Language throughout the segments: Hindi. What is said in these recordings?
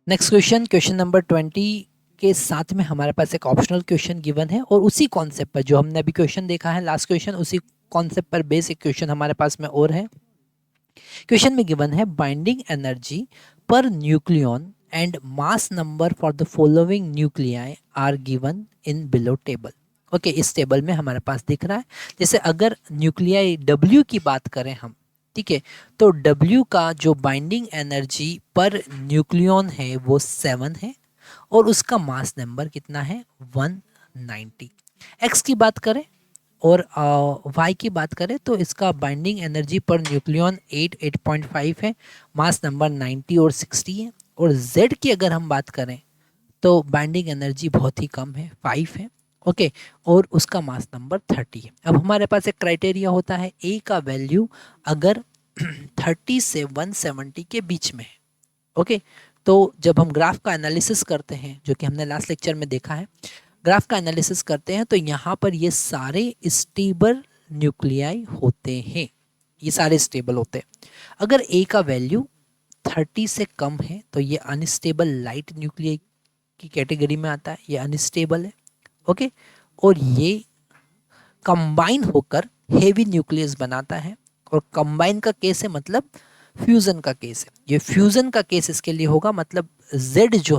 नेक्स्ट क्वेश्चन, क्वेश्चन नंबर 20 के साथ में हमारे पास एक ऑप्शनल क्वेश्चन गिवन है और उसी कॉन्सेप्ट पर जो हमने अभी क्वेश्चन देखा है लास्ट क्वेश्चन, उसी कॉन्सेप्ट पर बेसिक क्वेश्चन हमारे पास में और है। क्वेश्चन में गिवन है बाइंडिंग एनर्जी पर nucleon and mass number for the following nuclei are given in below table. Okay, इस टेबल में हमारे पास दिख रहा है। जैसे अगर न्यूक्लियाई W की बात करें हम, ठीक है, तो W का जो बाइंडिंग एनर्जी पर न्यूक्लियन है वो 7 है और उसका मास नंबर कितना है 190। एक्स की बात करें और वाई की बात करें तो इसका बाइंडिंग एनर्जी पर न्यूक्लियन 8.5 है, मास नंबर 90 और 60 है। और जेड की अगर हम बात करें तो बाइंडिंग एनर्जी बहुत ही कम है, 5 है। ओके, और उसका मास नंबर 30 है। अब हमारे पास एक क्राइटेरिया होता है, ए का वैल्यू अगर 30 से 170 के बीच में है। ओके, तो जब हम ग्राफ का एनालिसिस करते हैं, जो कि हमने लास्ट लेक्चर में देखा है, ग्राफ का एनालिसिस करते हैं तो यहाँ पर ये सारे स्टेबल न्यूक्लियाई होते हैं, ये सारे स्टेबल होते हैं। अगर ए का वैल्यू 30 से कम है तो ये अनस्टेबल लाइट न्यूक्लियाई की कैटेगरी में आता है, ये अनस्टेबल है। ओके, और ये कंबाइन होकर हेवी न्यूक्लियस बनाता है। और कंबाइन का केस है मतलब फ्यूजन का केस है, ये फ्यूजन का केस इसके लिए होगा, मतलब जेड जो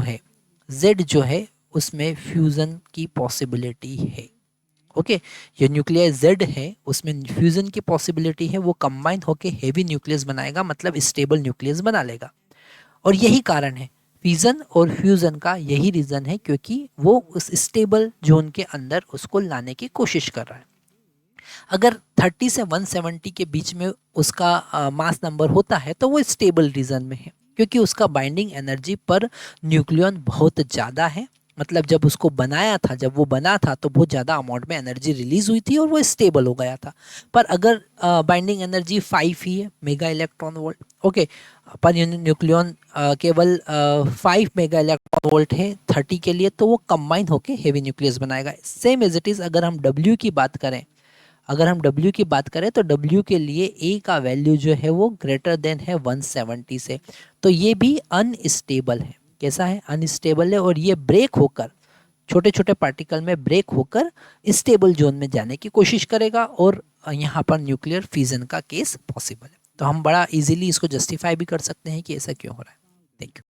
है उसमें फ्यूजन की पॉसिबिलिटी है। ओके, ये न्यूक्लियर जेड है उसमें फ्यूजन की पॉसिबिलिटी है, वो कंबाइन होकर हेवी न्यूक्लियस बनाएगा, मतलब स्टेबल न्यूक्लियस बना लेगा। और यही कारण है फिजन और फ्यूजन का, यही रीजन है क्योंकि वो उस स्टेबल जोन के अंदर उसको लाने की कोशिश कर रहा है। अगर 30 से 170 के बीच में उसका मास नंबर होता है तो वो स्टेबल रीजन में है, क्योंकि उसका बाइंडिंग एनर्जी पर न्यूक्लियन बहुत ज़्यादा है। मतलब जब उसको बनाया था, जब वो बना था तो बहुत ज़्यादा अमाउंट में एनर्जी रिलीज हुई थी और वो स्टेबल हो गया था। पर अगर बाइंडिंग एनर्जी 5 ही है, mega electron volt, okay, per nucleon केवल 5 मेगा इलेक्ट्रॉन वोल्ट है 30 के लिए, तो वो कंबाइन होकर हेवी न्यूक्लियस बनाएगा। सेम एज इट इज़ अगर हम W की बात करें, अगर हम W की बात करें तो W के लिए A का वैल्यू जो है वो ग्रेटर देन है 170 से, तो ये भी अनस्टेबल है। कैसा है? अनस्टेबल है। और ये ब्रेक होकर, छोटे छोटे पार्टिकल में ब्रेक होकर स्टेबल जोन में जाने की कोशिश करेगा और यहाँ पर न्यूक्लियर फिजन का केस पॉसिबल है। तो हम बड़ा इजीली इसको जस्टिफाई भी कर सकते हैं कि ऐसा क्यों हो रहा है। Thank you.